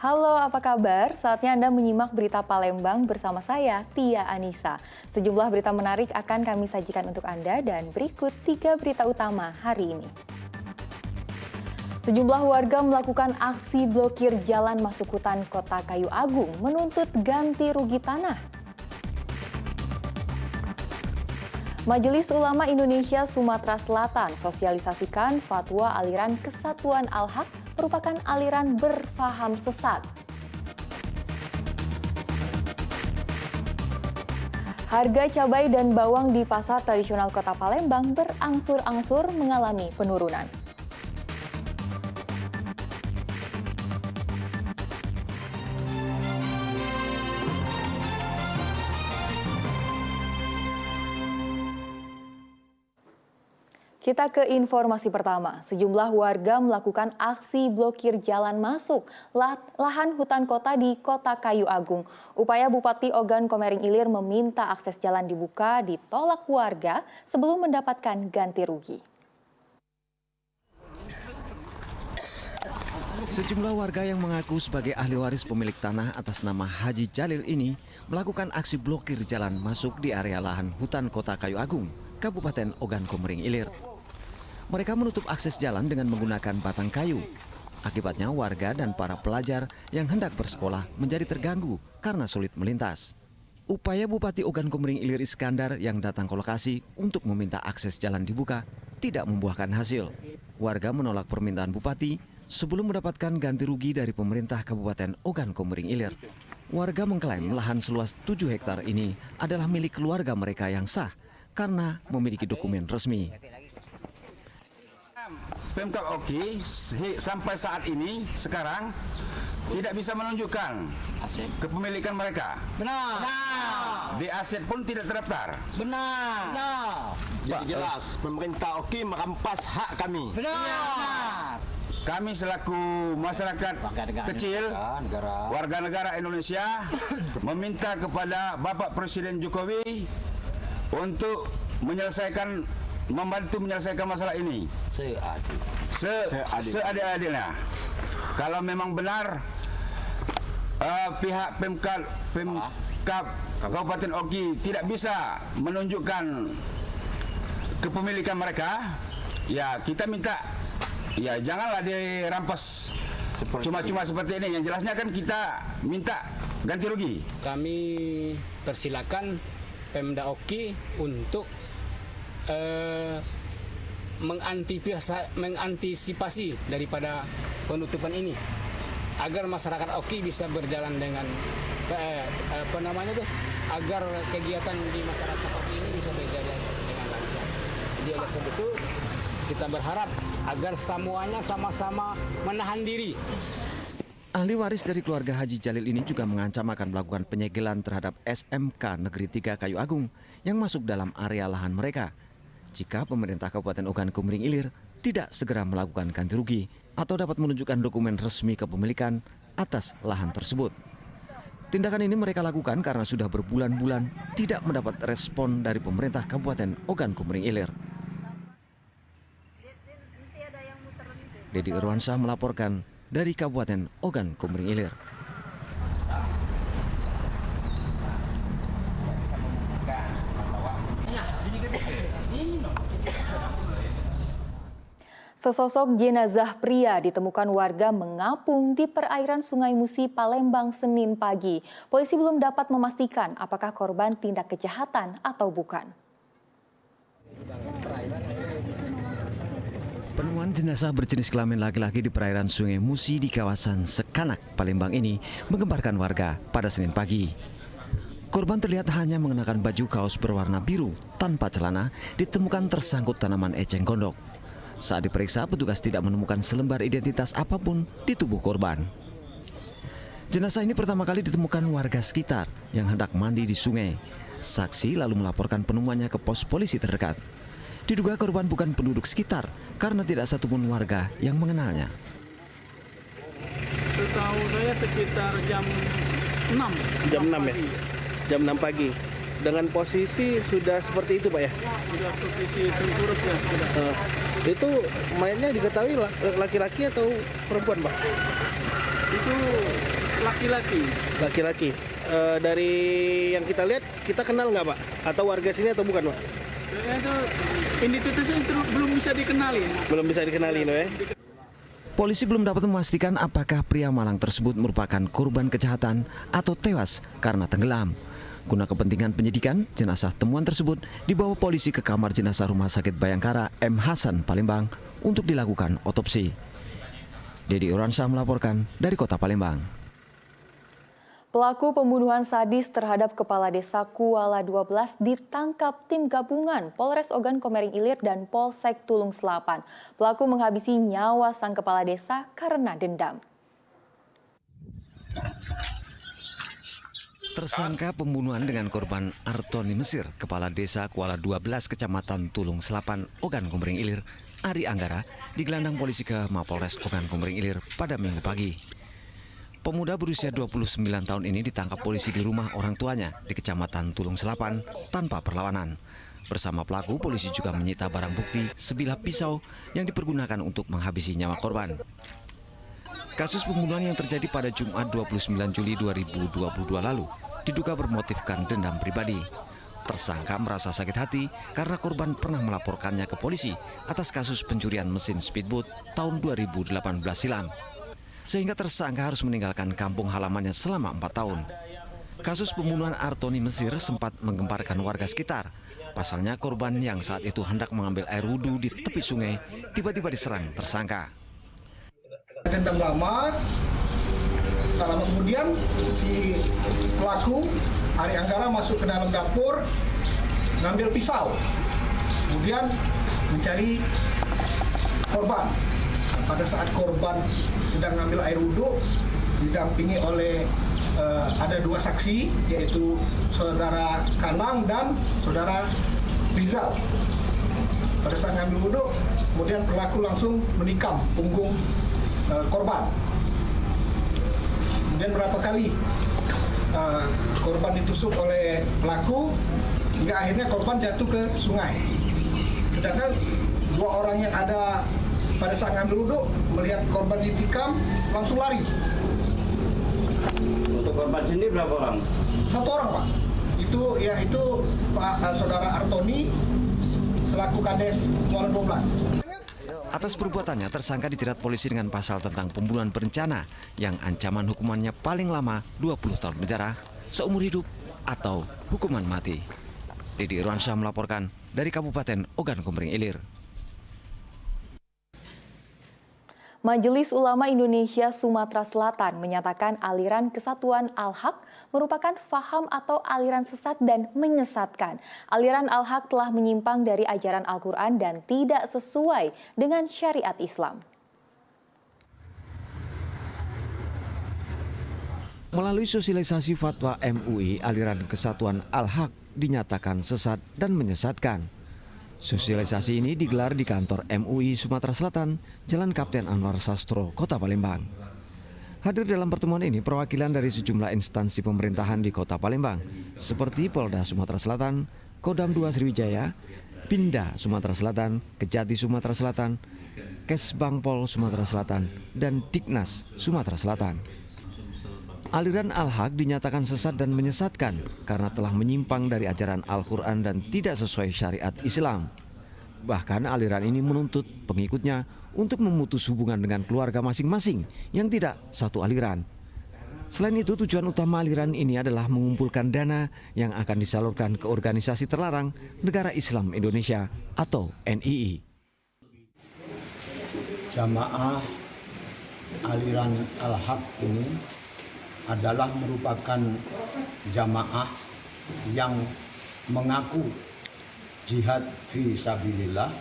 Halo, apa kabar? Saatnya Anda menyimak berita Palembang bersama saya, Tia Anissa. Sejumlah berita menarik akan kami sajikan untuk Anda dan berikut 3 berita utama hari ini. Sejumlah warga melakukan aksi blokir jalan masuk hutan Kota Kayu Agung menuntut ganti rugi tanah. Majelis Ulama Indonesia Sumatera Selatan sosialisasikan fatwa aliran Kesatuan Al-Haq merupakan aliran berfaham sesat. Harga cabai dan bawang di pasar tradisional Kota Palembang berangsur-angsur mengalami penurunan. Kita ke informasi pertama. Sejumlah warga melakukan aksi blokir jalan masuk lahan hutan kota di Kota Kayu Agung. Upaya Bupati Ogan Komering Ilir meminta akses jalan dibuka ditolak warga sebelum mendapatkan ganti rugi. Sejumlah warga yang mengaku sebagai ahli waris pemilik tanah atas nama Haji Jalil ini melakukan aksi blokir jalan masuk di area lahan hutan Kota Kayu Agung, Kabupaten Ogan Komering Ilir. Mereka menutup akses jalan dengan menggunakan batang kayu. Akibatnya warga dan para pelajar yang hendak bersekolah menjadi terganggu karena sulit melintas. Upaya Bupati Ogan Komering Ilir Iskandar yang datang ke lokasi untuk meminta akses jalan dibuka tidak membuahkan hasil. Warga menolak permintaan Bupati sebelum mendapatkan ganti rugi dari pemerintah Kabupaten Ogan Komering Ilir. Warga mengklaim lahan seluas 7 hektar ini adalah milik keluarga mereka yang sah karena memiliki dokumen resmi. Pemkab Oki sampai saat ini sekarang tidak bisa menunjukkan kepemilikan mereka. Benar. Di aset pun tidak terdaftar. Benar. Jadi jelas pemerintah Oki merampas hak kami. Benar. Kami selaku masyarakat kecil, warga negara Indonesia meminta kepada Bapak Presiden Jokowi untuk membantu menyelesaikan masalah ini seadil-adilnya. Kalau memang benar pihak Pemkab Kabupaten Oki tidak bisa menunjukkan kepemilikan mereka, ya kita minta ya janganlah dirampas cuma-cuma seperti ini. Yang jelasnya kan kita minta ganti rugi. Kami persilakan Pemda Oki untuk mengantisipasi daripada penutupan ini agar masyarakat Oki bisa berjalan dengan agar kegiatan di masyarakat Oki ini bisa berjalan dengan lancar. Jadi oleh sebab itu kita berharap agar semuanya sama-sama menahan diri. Ahli waris dari keluarga Haji Jalil ini juga mengancam akan melakukan penyegelan terhadap SMK Negeri 3 Kayu Agung yang masuk dalam area lahan mereka jika pemerintah Kabupaten Ogan Komering Ilir tidak segera melakukan ganti rugi atau dapat menunjukkan dokumen resmi kepemilikan atas lahan tersebut. Tindakan ini mereka lakukan karena sudah berbulan-bulan tidak mendapat respon dari pemerintah Kabupaten Ogan Komering Ilir. Dedi Irwansyah melaporkan dari Kabupaten Ogan Komering Ilir. Sesosok jenazah pria ditemukan warga mengapung di perairan Sungai Musi, Palembang, Senin pagi. Polisi belum dapat memastikan apakah korban tindak kejahatan atau bukan. Penemuan jenazah berjenis kelamin laki-laki di perairan Sungai Musi di kawasan Sekanak, Palembang ini menggemparkan warga pada Senin pagi. Korban terlihat hanya mengenakan baju kaos berwarna biru tanpa celana, ditemukan tersangkut tanaman eceng gondok. Saat diperiksa, petugas tidak menemukan selembar identitas apapun di tubuh korban. Jenazah ini pertama kali ditemukan warga sekitar yang hendak mandi di sungai. Saksi lalu melaporkan penemuannya ke pos polisi terdekat. Diduga korban bukan penduduk sekitar karena tidak satupun warga yang mengenalnya. Setahu saya sekitar jam 6. Jam 6 ya? Jam 6 pagi. Dengan posisi sudah seperti itu Pak ya? Sudah posisi tengkurap ya sudah. Itu mayatnya diketahui laki-laki atau perempuan Pak? Itu laki-laki. Laki-laki. Dari yang kita lihat, kita kenal nggak Pak? Atau warga sini atau bukan Pak? Itu identitasnya itu belum bisa dikenalin. Belum bisa dikenalin ya? Polisi belum dapat memastikan apakah pria malang tersebut merupakan korban kejahatan atau tewas karena tenggelam. Guna kepentingan penyidikan, jenazah temuan tersebut dibawa polisi ke kamar jenazah Rumah Sakit Bayangkara M. Hasan, Palembang untuk dilakukan otopsi. Dedi Irawansyah melaporkan dari Kota Palembang. Pelaku pembunuhan sadis terhadap Kepala Desa Kuala 12 ditangkap tim gabungan Polres Ogan Komering Ilir dan Polsek Tulung Selapan. Pelaku menghabisi nyawa sang kepala desa karena dendam. Tersangka pembunuhan dengan korban Artoni Mesir, Kepala Desa Kuala 12 Kecamatan Tulung Selapan, Ogan Komering Ilir, Ari Anggara, digelandang polisi ke Mapolres Ogan Komering Ilir pada Minggu pagi. Pemuda berusia 29 tahun ini ditangkap polisi di rumah orang tuanya di Kecamatan Tulung Selapan tanpa perlawanan. Bersama pelaku, polisi juga menyita barang bukti sebilah pisau yang dipergunakan untuk menghabisi nyawa korban. Kasus pembunuhan yang terjadi pada Jumat 29 Juli 2022 lalu diduga bermotifkan dendam pribadi. Tersangka merasa sakit hati karena korban pernah melaporkannya ke polisi atas kasus pencurian mesin speedboat tahun 2018 silam. Sehingga tersangka harus meninggalkan kampung halamannya selama 4 tahun. Kasus pembunuhan Artoni Mesir sempat menggemparkan warga sekitar. Pasalnya korban yang saat itu hendak mengambil air wudhu di tepi sungai tiba-tiba diserang tersangka. Dendam lama, tak lama kemudian si pelaku Ari Anggara masuk ke dalam dapur, ngambil pisau, kemudian mencari korban. Pada saat korban sedang ngambil air wudhu, didampingi oleh ada 2 saksi, yaitu saudara Kanang dan saudara Rizal. Pada saat ngambil wudhu, kemudian pelaku langsung menikam punggung korban. Kemudian berapa kali korban ditusuk oleh pelaku, hingga akhirnya korban jatuh ke sungai. Sedangkan 2 orang yang ada pada saat ngambil wudhu melihat korban ditikam langsung lari. Untuk korban sendiri berapa orang? 1 orang Pak. Itu Pak Saudara Artoni selaku Kades Kuala 12. Atas perbuatannya, tersangka dijerat polisi dengan pasal tentang pembunuhan berencana yang ancaman hukumannya paling lama 20 tahun penjara, seumur hidup, atau hukuman mati. Dedi Irawansyah melaporkan dari Kabupaten Ogan Komering Ilir. Majelis Ulama Indonesia Sumatera Selatan menyatakan aliran Kesatuan Al-Haq merupakan faham atau aliran sesat dan menyesatkan. Aliran Al-Haq telah menyimpang dari ajaran Al-Quran dan tidak sesuai dengan syariat Islam. Melalui sosialisasi fatwa MUI, aliran Kesatuan Al-Haq dinyatakan sesat dan menyesatkan. Sosialisasi ini digelar di kantor MUI Sumatera Selatan, Jalan Kapten Anwar Sastro, Kota Palembang. Hadir dalam pertemuan ini perwakilan dari sejumlah instansi pemerintahan di Kota Palembang, seperti Polda Sumatera Selatan, Kodam 2 Sriwijaya, Pinda Sumatera Selatan, Kejati Sumatera Selatan, Kesbangpol Sumatera Selatan, dan Dignas Sumatera Selatan. Aliran Al-Haq dinyatakan sesat dan menyesatkan karena telah menyimpang dari ajaran Al-Quran dan tidak sesuai syariat Islam. Bahkan aliran ini menuntut pengikutnya untuk memutus hubungan dengan keluarga masing-masing yang tidak satu aliran. Selain itu, tujuan utama aliran ini adalah mengumpulkan dana yang akan disalurkan ke organisasi terlarang Negara Islam Indonesia atau NII. Jamaah aliran Al-Haq ini adalah merupakan jamaah yang mengaku jihad fi sabilillah,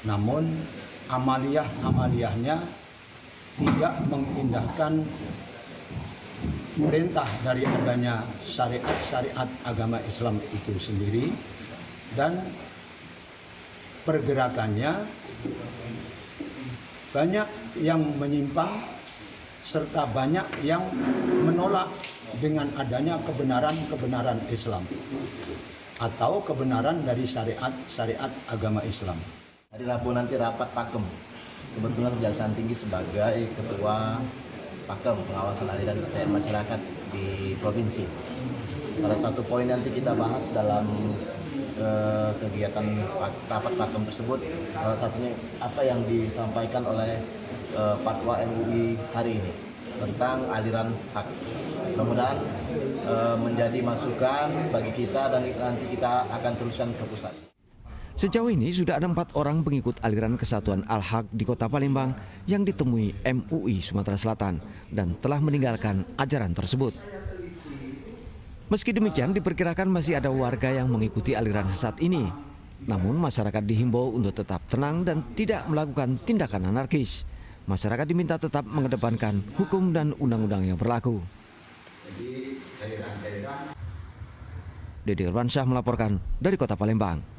namun amaliyahnya tidak mengindahkan perintah dari adanya syariat agama Islam itu sendiri, dan pergerakannya banyak yang menyimpang serta banyak yang menolak dengan adanya kebenaran Islam atau kebenaran dari syariat agama Islam. Hari Rabu nanti rapat Pakem. Kebetulan Kejaksaan Tinggi sebagai ketua Pakem, pengawasan aliran kepercayaan masyarakat di provinsi. Salah satu poin nanti kita bahas dalam kegiatan rapat Pakem tersebut, salah satunya apa yang disampaikan oleh Fatwa MUI hari ini tentang aliran hak. Mudah-mudahan menjadi masukan bagi kita dan nanti kita akan teruskan ke pusat. Sejauh ini sudah ada 4 orang pengikut aliran Kesatuan Al-Haq di Kota Palembang yang ditemui MUI Sumatera Selatan dan telah meninggalkan ajaran tersebut. Meski demikian, diperkirakan masih ada warga yang mengikuti aliran sesat ini. Namun masyarakat dihimbau untuk tetap tenang dan tidak melakukan tindakan anarkis. Masyarakat diminta tetap mengedepankan hukum dan undang-undang yang berlaku. Dede Irwansyah melaporkan dari Kota Palembang.